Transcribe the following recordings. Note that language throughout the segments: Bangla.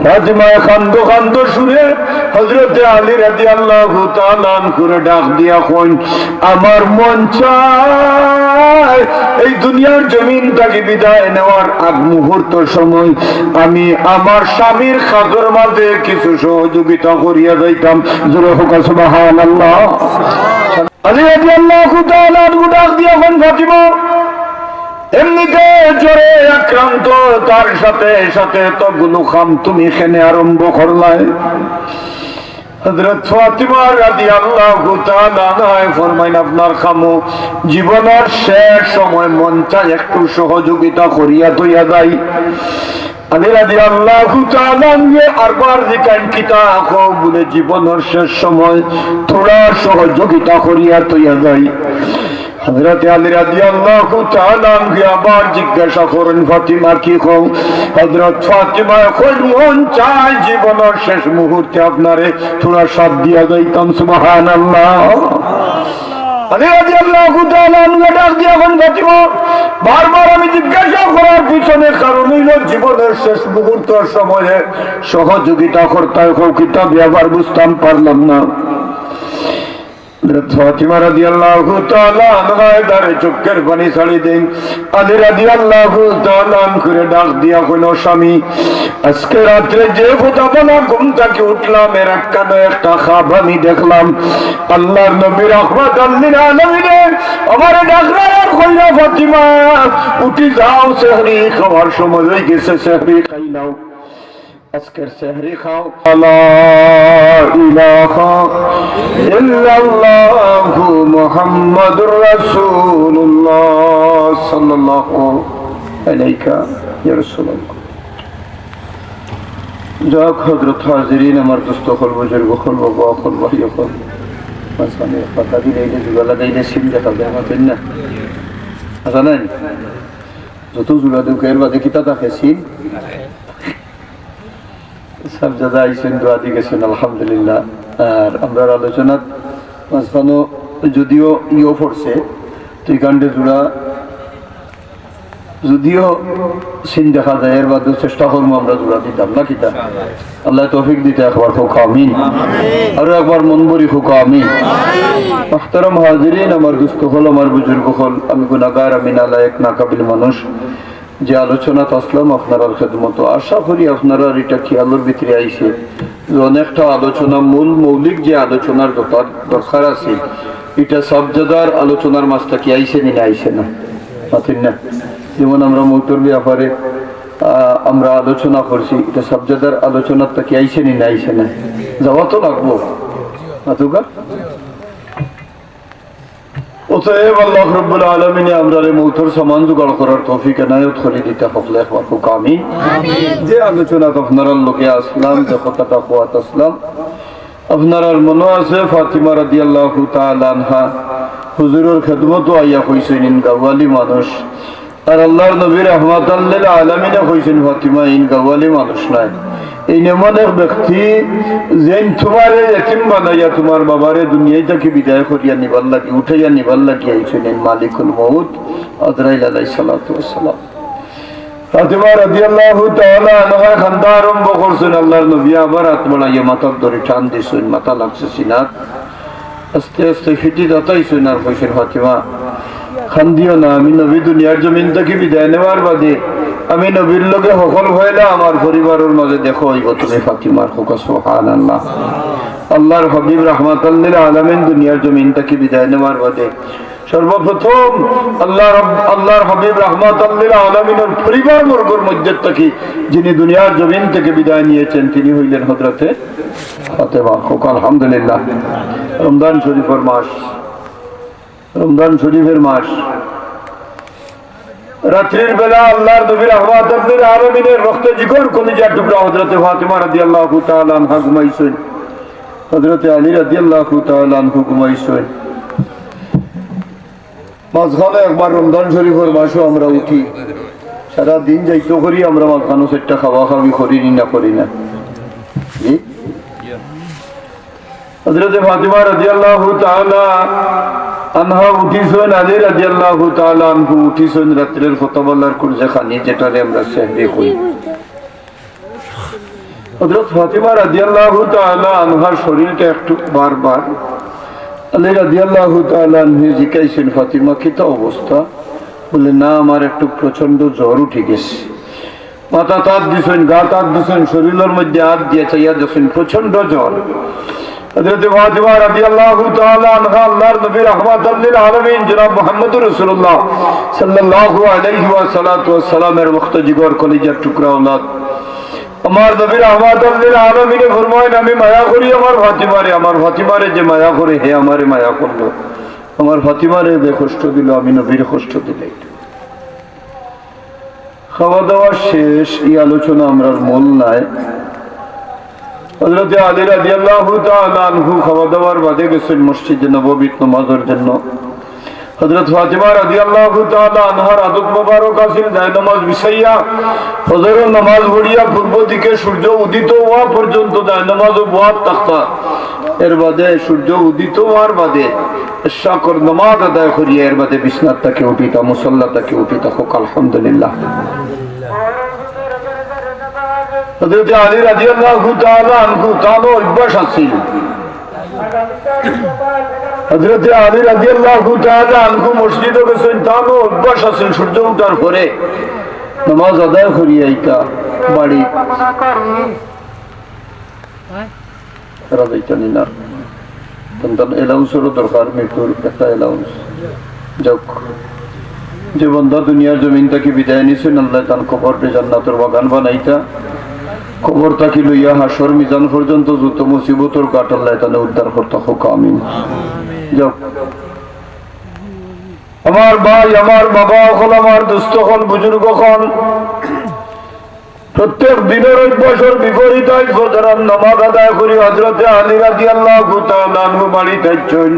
ফাতিমায় কান্দো কান্দো সুরে হযরতে আলী রাদিয়াল্লাহু তাআলা আনহুর ডাক দিয়া কইন, আমার মন চায় এই দুনিয়ার জমিন থেকে বিদায় নেওয়ার আগ মুহূর্ত সময় আমি আমার স্বামীর খাজর মাঝে কিছু সহযোগিতা করিয়া যাইতাম। জোরে হোক সুবহানাল্লাহ। আলী রাদিয়াল্লাহু তাআলা আনহু ডাক দিয়া কইন, ফাতিমা এমনিতে জ্বরে আক্রান্ত, তার সাথে সাথে তগুলো খাম তুমি এখানে আরম্ভ করলাই। হযরত ফাতিমা রাদিয়াল্লাহু তাআলা ফরমাইন, আপনার খামু জীবনের শেষ সময় মন চায় একটু সহযোগিতা করিয়া দইয়া যাই। আলী রাদিয়াল্লাহু তাআলা আরবার জিকান কিতা কও বলে জীবনের শেষ সময় থোড়া সহযোগিতা করিয়া দইয়া যাই। হযরত আলী রাদিয়াল্লাহু তাআলা আবার জিজ্ঞাসা করেন, ফাতিমা কি কও? হযরত ফাতিমা কই, মন চায় জীবনের শেষ মুহূর্তে আপনারে থোড়া সাথ দিয়া যাইতাম। সুবহানাল্লাহ। আলী রাদিয়াল্লাহু তাআলা ডাক দিয়া বলেন, ফাতিমা বারবার আমি জিজ্ঞাসা করার পিছনে কারণ হইল জীবনের শেষ মুহূর্তের সময়ে সহযোগিতা করতে হয় কিতাব আবার বুঝতাম পারলাম না। ফাতিমা রাদিয়াল্লাহু তাআলা আনহার দারে চোখের পানি ছাড়ি দেন। আলী রাদিয়াল্লাহু তাআলা করে ডাক দিয়া কইল, স্বামী আজকে রাত্রে যে কথা বলা ঘুম থেকে উঠলাম এর কানে একটা খাব আমি দেখলাম। আল্লাহর নবী রাহমাতুল লিল আলামিন আমার ডাকরার কইলা, ফাতিমা উঠি যাও, সেহরি খাওয়ার সময় হয়ে গেছে, সেহরি খাই নাও, আজকের সেহরি খাও। লা ইলাহা ইল্লাল্লাহু মুহাম্মাদুর রাসূলুল্লাহ সাল্লাল্লাহু আলাইকা ইয়া রাসূলুল্লাহ। যাক হযরত হাজিরিন, আমার দোস্ত হল বুজুর্গ হল বাবা হল ভাই হল মাঝখানে পাতা দিলে জুলা লাগাইলে সিম দেখা যায় না, তাই না? জানেন যত জুলা দুঃখের বাদে কিতা থাকে সিম সব জায়গা আইসেন, দোয়া দিয়ে গেছেন আলহামদুলিল্লাহ। আর আমরা আলোচনা মাঝখানে যদিও ইও পড়ছে তুই কাণ্ডে জোড়া যদিও সিন দেখা যায় এর বাদে চেষ্টা করবো আমরা জোড়া দিতাম না কিতা। আল্লাহ তৌফিক দিতে একবার হোক আমিন, আরো একবার মন ভরি হোক আমিন। মুহতারাম হাজিরিন, আমার দুস্থ হল, আমার বুজুর্গ হল, আমি গুনাহগার, আমি নালায়েক নাকাবিল মানুষ। যে আলোচনা আসলাম আপনার খেদমত, আশা করি আপনারা এটা খেয়ালের ভিতরে আইছে যে অনেকটা আলোচনা মৌলিক যে আলোচনার দরকার আছে এটা সব জায়গার আলোচনার মাঝটা কি আইছে নি না আইছে না, পাতেন না? যেমন আমরা মৌতর ব্যাপারে আমরা আলোচনা করছি, এটা সব জায়গার আলোচনাটা কি আইছে নি না আইছে না, যাওয়া তো লাগবো আতুকা। অতএব আল্লাহ রাব্বুল আলামিন আমরারে মৌতর সমান জোগাড় করার তৌফিক এনায়েত করে দিতে হকলে একবার হোক আমিন। যে আলোচনা আপনারা লোকে আসলাম, যে কথাটা কোয়াত আসলাম, আপনার মনে আছে ফাতিমা রাদিয়াল্লাহু তাআলা আনহা হুজুরের খেদমত আইয়া কইছেন ইন গাওয়ালি মানুষ, আর আল্লাহর নবী রাহমাতুল লিল আলামিন কইছেন ফাতিমা ইন গাওয়ালি মানুষ নাই। এই এমন এক ব্যক্তি যে তোমার এতিম বানাইয়া তোমার বাবারে দুনিয়ায় থেকে বিদায় করিয়া নিবার লাগি উঠাইয়া নিবার লাগি আইছেন মালিকুল মউত আজরাইল আলাইহিস সালাতু ওয়াস সালাম। ফাতিমা রাদিয়াল্লাহু তাআলা আনহা খান্দা আরম্ভ করছেন, আল্লাহর নবী আবার হাত বাড়াইয়া মাথার ধরে টান দিছেন, মাথা লাগছে সিনাত, আস্তে আস্তে ফিটি দাতাইছেন আর কইছেন, ফাতিমা খান্দিও না, আমি নবী দুনিয়ার জমিন থেকে বিদায় নেওয়ার বাদে আমি নবীর লগে সফল হইলা আমার পরিবারের মাঝে দেখো হইব তুমি ফাতিমার হোক সুবহানাল্লাহ। আল্লাহর হাবিব রাহমাতুল লিল আলামিন দুনিয়ার জমিন থেকে বিদায় নেওয়ার বাদে সর্বপ্রথম আল্লাহর হাবিব রাহমাতুল লিল আলামিনের পরিবার বর্গের মধ্যে থেকে যিনি দুনিয়ার জমিন থেকে বিদায় নিয়েছেন তিনি হইলেন হযরতে ফাতেমা হোক আলহামদুলিল্লাহ। রমজান শরীফের মাস, রমজান শরীফের মাস, রাত্রির বেলা আল্লাহর নবী রাহমাতুল লিল আলামিনের রক্ত জিগর কলিজার টুকরা হযরতে ফাতিমা রাদিয়াল্লাহু তাআলা আনহা ঘুমাইছেন, হযরতে আলী রাদিয়াল্লাহু তাআলা আনহু ঘুমাইছেন। মাঝখানে একবার রমজান শরীফের মাসও আমরা উঠি, সারা দিন যাইতো করি আমরা মাঝখানে সেটা খাওয়া খাওয়ি করি না করি না। হযরতে ফাতিমা রাদিয়াল্লাহু তাআলা আনহা উঠিছেন, আলী রাদিয়াল্লাহু তাআলা আনহু উঠিছেন রাত্রের ফতোয়ালার কুরজে খানি যেটারে আমরা সেহরি কই। হযরত ফাতিমা রাদিয়াল্লাহু তাআলা আনহার শরীরটা একটু বারবার আলী রাদিয়াল্লাহু তাআলা আনহু জিজ্ঞাসেন, ফাতিমা কি তো অবস্থা? বলে, না, আমার একটু প্রচন্ড জ্বর উঠে গেছে। মাথা তাত দিছেন, গা তাত দিছেন, শরীরের মধ্যে হাত দিয়ে চাইয়া দিছেন, প্রচন্ড জ্বর। হযরত ফাতিমা রাদিয়াল্লাহু তাআলা আনহা আল্লাহর নবী রাহমাতুল লিল আলামিন জনাব মুহাম্মদুর রাসূলুল্লাহ সাল্লাল্লাহু আলাইহি ওয়া সাল্লামের মুখতাজিগর কলিজার টুকরা औलाद আমার নবী রাহমাতুল লিল আলামিন ফরমায়েন, আমি মায়া করি আমার ফাতিমারে যে মায়া করে হে আমারে মায়া করলো, আমার ফাতিমারে যে কষ্ট দিল আমি নবীর কষ্ট দিলে। খাওয়া দাওয়া শেষ, এই আলোচনা আমরা মূল নাই। হযরত আলী রাদিয়াল্লাহু তাআলা আনহু খাওয়া দাওয়ার বাদে গেছেন মসজিদে নববীতে নামাজের জন্য। হযরত ফাতিমা রাদিয়াল্লাহু তাআলা আনহার আদত মোবারক আছিল যায় নামাজ বিছাইয়া ফজরের নামাজ পড়িয়া পূর্ব দিকে সূর্য উদিত হওয়া পর্যন্ত যায় নামাজ ও বুয়াত তাকতা। এর বাদে সূর্য উদিত হওয়ার বাদে ইশাকর নামাজ আদায় করিয়া এর বাদে বিছনাত থেকে উঠিতা, মুসাল্লা থেকে উঠিতা। হোক আলহামদুলিল্লাহ। হযরত আলী রাদিয়াল্লাহু তাআলা আনহু তার অভ্যাস আছিল, হযরত আলী রাদিয়াল্লাহু তাআলা আনহু মসজিদে গেছেন, তার অভ্যাস আছিল সূর্য ওঠার পরে নামাজ আদায় করিয়া আইতা বাড়ি রাজাইতানি না। তখন এলাউন্সেরও দরকার, মৃত্যুর একটা এলাউন্স। যাক, যে বন্ধা দুনিয়ার জমিন থেকে বিদায় নিছেন, আল্লাহ তার কবরকে জান্নাতের বাগান বানাইতা, কবর তাকে লইয়া হাসর মিজান পর্যন্ত যত মুসিবতর কাট আল্লাহ তাহলে উদ্ধার করতে হোক, আমিন। যাক, আমার ভাই, আমার বাবা হল, আমার দুস্থ হল, বুজুর্গ হল, প্রত্যেক দিনের অভ্যাসের বিপরীত ফজরের নামাজ আদায় করি হযরত আলী রাদিয়াল্লাহু তাআলা আনহু বাড়ি থাকছেন।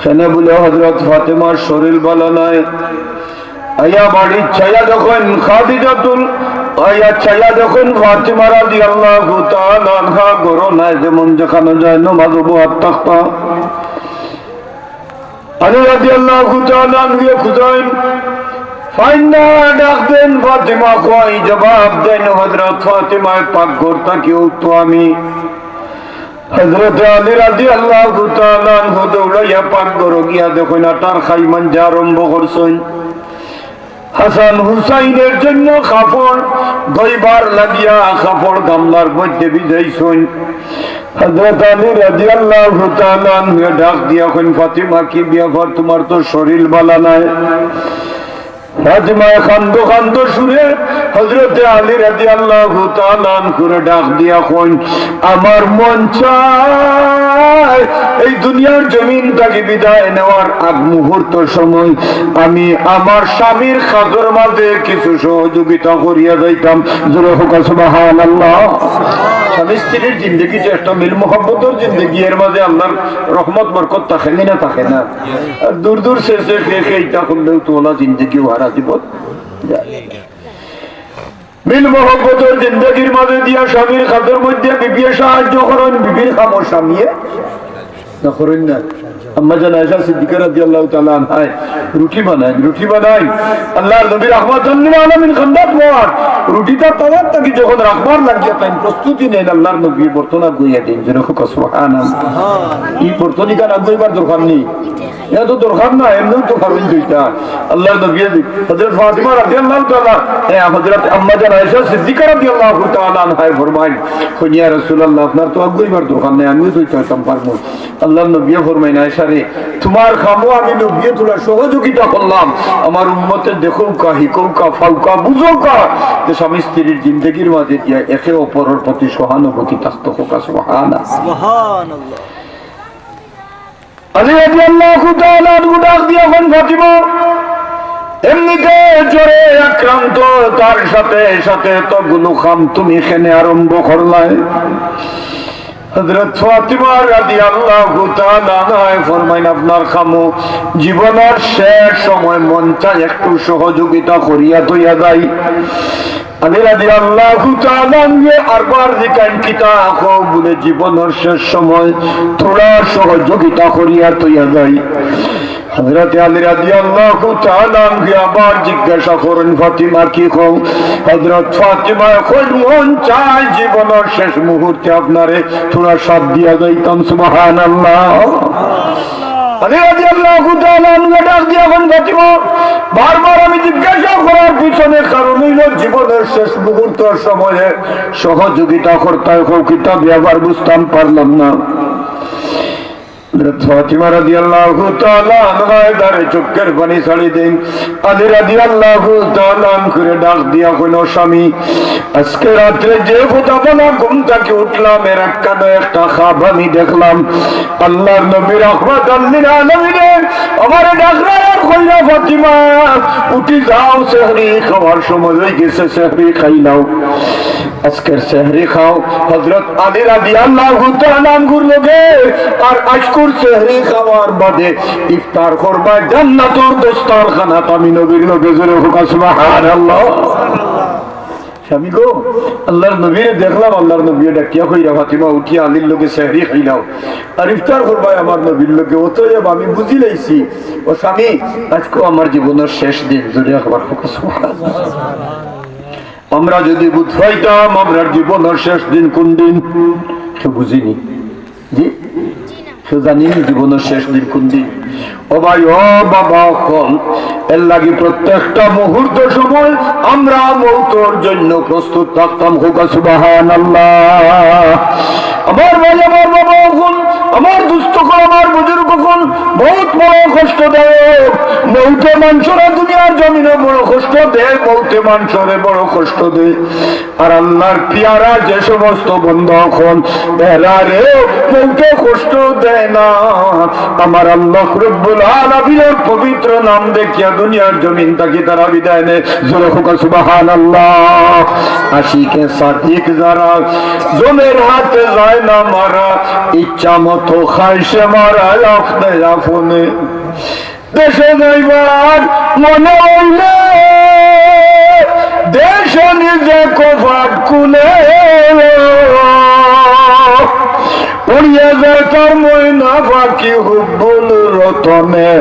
সেনে বলে হযরত ফাতেমার শরীর ভালো নাই। আয়া বাড়ির ছায়া যখন খাদিজাতুল আয়া ছায়া যখন ফাতিমা রাদিয়াল্লাহু তাআলা আনহা গরো নাই যেমন যেখানে যায় নামাজ বুয়াত তাকতা। আলী রাদিয়াল্লাহু তাআলা আনহু খুঁজেন, ফাইনা ডাক দেন, ফাতিমা কই জবাব দেন, হযরত ফাতিমা পাক ঘর থেকে উঠতো আমি। হযরত আলী রাদিয়াল্লাহু তাআলা আনহু দৌড়াইয়া পাক ঘর গিয়া দেখেন আটার খাইমান যা আরম্ভ করছেন। হাসান হুসাইনের জন্য কাপড় দইবার লাগিয়া কাপড় গামলার মধ্যে ভিজাইছেন। হযরত আলী রাদিয়াল্লাহু তাআলা আনহু ডাক দিয়া কইন, ফাতিমা কি ব্যাপার, তোমার তো শরীর ভালো নাই? ফাতিমা কান্দো কান্দো সুরে হযরত আলী রাদিয়াল্লাহু তাআলা আনহু ডাক দিয়া কইন, আমার মন চায় এই দুনিয়ার জমিন থেকে বিদায় নেওয়ার আগ মুহূর্ত সময় আমি আমার স্বামীর খাজর মাঝে কিছু সহযোগিতা করিয়া যাইতাম। জোরে হোক সুবহানাল্লাহ। স্বামী স্ত্রীর জিন্দগি যে একটা মিল মোহাব্বতের জিন্দগি, এর মাঝে আল্লাহর রহমত বরকত থাকে না, থাকে না। দূর দূর শেষে খেইটা করলেও তো ওলা জিন্দগি হারা জীবন মিল মোহাব্বতের জিন্দগির মাঝে দিয়া স্বামীর খাজর মধ্যে বিবিয়ে সাহায্য করেন, বিবির খামর স্বামীয়ে না করেন না। আম্মা জান আয়েশা সিদ্দিকা রাদিয়াল্লাহু তাআলা আনহা রুটি বানায় আল্লাহর নবী রাহমাতুল লিল আলামিন খান্দাত মোয়ার রুটিটা তাওয়ার থেকে যখন রাখবার লাগিয়া তাই প্রস্তুতি নেন, আল্লাহর নবী বর্তনা গইয়া দেন। যেন সুবহানাল্লাহ। এই বর্তনি কার আগইবার দরকার নেই, এটা তো দরকার না, এমনি তো খাবেন দুইটা। আল্লাহর নবী হযরত ফাতিমা রাদিয়াল্লাহু তাআলা হযরত আম্মা জান আয়েশা সিদ্দিকা রাদিয়াল্লাহু তাআলা আনহা ফরমায়, ইয়া রাসূলুল্লাহ, আপনার তো আগইবার দরকার নেই, আমিও দুইটা কাম পারবো। আল্লাহর নবী ফরমায়, আয়েশা রে, তোমার খামো আমি নবী তোলা সহযোগিতা করলাম, আমার উম্মতের দেখো কা হিকো কা ফাউকা বুঝো কা, যে স্বামী স্ত্রীর জিন্দগির মাঝে দিয়া একে অপরের প্রতি সহানুভূতি থাকতে হোক। সুবহানাল্লাহ। আলী রাদিয়াল্লাহু তাআলা আনহু ডাক দিয়া কোন ফাতিমা এমনিতে জ্বরে আক্রান্ত, তার সাথে সাথে তো গুলো খাম তুমি এখানে আরম্ভ করলাই। হযরত ফাতিমা রাদিয়াল্লাহু তাআলা ফরমাইন, আপনার খামু জীবনের শেষ সময় মন চায় একটু সহযোগিতা করিয়া দইয়া যাই। আলী রাদিয়াল্লাহু তাআলা আরবার জিকান কিতা কও বলে জীবনের শেষ সময় থোড়া সহযোগিতা করিয়া দইয়া যাই। হযরত আলী রাদিয়াল্লাহু তাআলা আনহু আবার জিজ্ঞাসা করেন ফাতিমা কি কও? হযরত ফাতিমা কই মন চায় জীবনের শেষ মুহূর্তে আপনারে থোড়া সাথ দিয়া যাইতাম। সুবহানাল্লাহ। আলী রাদিয়াল্লাহু তাআলা আনহু ডাক দিয়া বলেন ফাতিমা বারবার আমি জিজ্ঞাসা করার পিছনে কারণ হইল জীবনের শেষ মুহূর্তের সময়ে সহযোগিতা করতে হোক কিতাব ব্যবহার বুঝতাম পারলাম না। ফাতিমা রাদিয়াল্লাহু তাআলা আনহার দ্বারে চোখের পানি ছাড়ি দেন। আলী রাদিয়াল্লাহু তাআলা আনহুরে ডাক দিয়া কইল স্বামী আজকে রাত্রে যে ফোটাফোনা ঘুম থেকে উঠলাম এর একটা খাব আমি দেখলাম। আল্লাহর নবী রাহমাতুল লিল আলামিন আমারে ডাকলেন আর কইল ফাতিমা উঠি যাও সেহরি খাওয়ার সময় হয়ে গেছে সেহরি খাই নাও। আজকের সেহরি খাও। হযরত আলী রাদিয়াল্লাহু তাআলা আনহুর লগে আর আজকুর সেহরি খাওয়ার বাদে ইফতার করবা জান্নাতের দস্তরখানা আমি নবীর লগে জোরে হোক সুবহানাল্লাহ। স্বামী গো আল্লাহর নবীরে দেখলাম আল্লাহর নবী ডাকিয়া কইরা ফাতিমা উঠিয়া আলীর লগে সেহরি খাইলাও আর ইফতার করবা আমার নবীর লগে। অতএব আমি বুঝি লাইছি ও স্বামী আজকে আমার জীবনের শেষ দিন জোরে একবার হোক সুবহানাল্লাহ। আমরা যদি বুঝাইতাম আমরা জীবনের শেষ দিন কোন দিন কেউ বুঝিনি জি কেউ জানিনি জীবনের শেষ দিন কোন দিন। ও ভাই ও বাবা কল এর লাগি প্রত্যেকটা মুহূর্ত সময় আমরা মৌতের জন্য প্রস্তুত থাকতাম হোক সুবহানাল্লাহ। আমার ভাই আমার বাবা কল আমার দুস্থ কল আমার বুজুর্গ কল বহুত বড় কষ্ট দেয়। মৌতে মানুষরা দুনিয়ার জমিনে বড় কষ্ট দেয় মৌতে মানুষরে বড় কষ্ট দেয়। আর আল্লাহর পিয়ারা যে সমস্ত বন্ধন এরা রে মৌতে কষ্ট দেয় না। আমার আল্লাহ রব্বুল আলামিনের পবিত্র নাম দেখিয়া দুনিয়ার জমিন থেকে তারা বিদায় নেয় জোরে হোক সুবহানাল্লাহ। আশিকে সাদিক যারা জমের হাতে যায় না মারা ইচ্ছা মতো খায় সে মারা আপনি আপনে দেশে যাইবার মনে হইলে দেশ নিজে কভাট খুলে পড়িয়া যায় তার ময়না পাখি হুব্বুল রতনে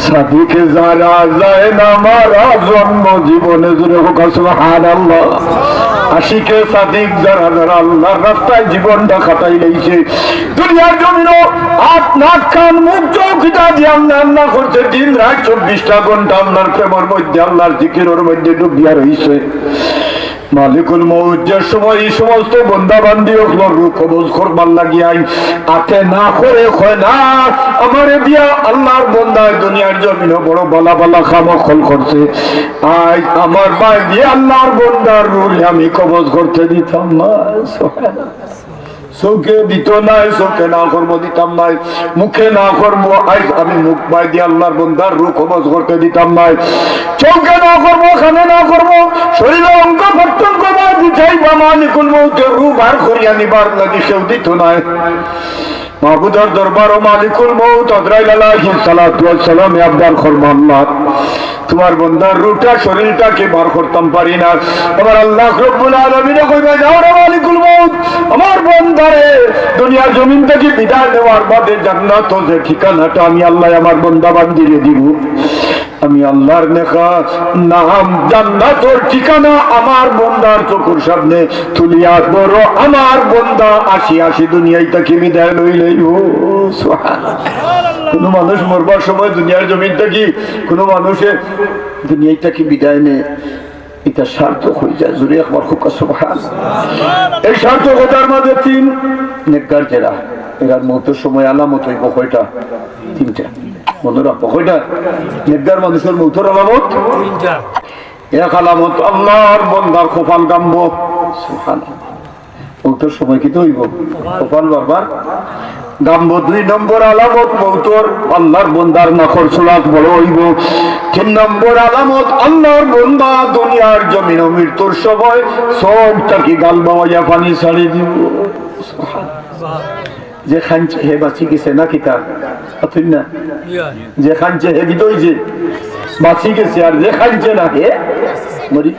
সাদিকে যারা যায় না মারা জন্ম জীবনে জুড়ে হোক সুবহানাল্লাহ। আশিকে সাদিক যারা যারা আল্লাহর রাস্তায় জীবনটা কাটাই লাইছে দুনিয়ার জমিনও হাত নাক কান মুখ চৌকিটা দিয়ে আল্লাহ করছে দিন রাত 24টা ঘন্টা আল্লাহর প্রেমের মধ্যে আল্লাহর জিকিরের মধ্যে ডুবিয়া রয়েছে। মালিকুল মউত যে সময় এই সমস্ত বন্দা বান্দি রূপ কবজ করবার লাগিয়াই আতে না করে হয় না আমারে দিয়া আল্লাহর বন্দায় দুনিয়ার জমিনে বড় বালা বালা খামখল করছে। আজ আমার ভাই দিয়ে আল্লাহর বন্দার রূপ আমি কবজ করতে দিতাম না। চোখে দিত নাই চোখে না করবো দিতাম নাই মুখে না করবো আজ আমি মুখ বাই দিয়ে আল্লাহর বন্দার রূপ কবজ করতে দিতাম নাই। চোখে না করবো খানে না করবো শরীরে অঙ্গ প্রত্যঙ্গ দিতাইবা মালিকুল মউতের রূপ আর করিয়া নিবার লাগি সেও দিত নাই। মাহবুদের দরবার ও মালিকুল মউত আজরাইল আলাইহিস সালাতু ওয়াস সালাম আবদার করবো আল্লাহ তোমার বন্দার রূপটা শরীরটাকে বার করতাম পারি না। আমার আল্লাহ রব্বুল আলামিন কইবা যাও রে মালিকুল মউত আমার বন্দারে দুনিয়ার জমিন থেকে বিদায় নেওয়ার বাদে জান্নাত যে ঠিকানাটা আমি আল্লাহ আমার বন্দা বান্দিরে দিব। আমি আল্লাহর নেখা নাম জান্নাতের ঠিকানা আমার বন্দার চোখের সামনে তুলিয়া বড় আমার বন্দা আসি আসি দুনিয়ায় তাকে বিদায় লইলেই ও সুবহানাল্লাহ। কোন মানুষ মরবার সময় দুনিয়ার জমিন থেকে কোন মানুষে দুনিয়াটা কি বিদায় নেয় এটা সার্থক হয়ে যায় জুড়ে একবার খুব সুবহানাল্লাহ। এই সার্থকতার মাঝে তিন নেককার যারা এরার মৌতের সময় আলামত হইব কয়টা? তিনটা। মনে রাখবো কয়টা? নেককার মানুষের মৌতের আলামত তিনটা। এক আলামত আল্লাহর বন্দার খোফাল গাম্ব সুবহানাল্লাহ মৌতের সময় কি তো হইব খোফাল বারবার গাম্ব। 2 নম্বর আলামত মৌতর আল্লাহর বন্দার নখর সুলাত বড় হইব। 3 নম্বর আলামত আল্লাহর বন্দা দুনিয়ার জমিন মৃত্যুর সময় সব তাকে গাল বাওয়া পানি ছাড়ি দিব সুবহানাল্লাহ। যে খানছে হে বাঁচি গেছে না কিতা অথই না যে খানছে হে বিদই যে বাঁচি গেছে আর যে খানছে না হে মরি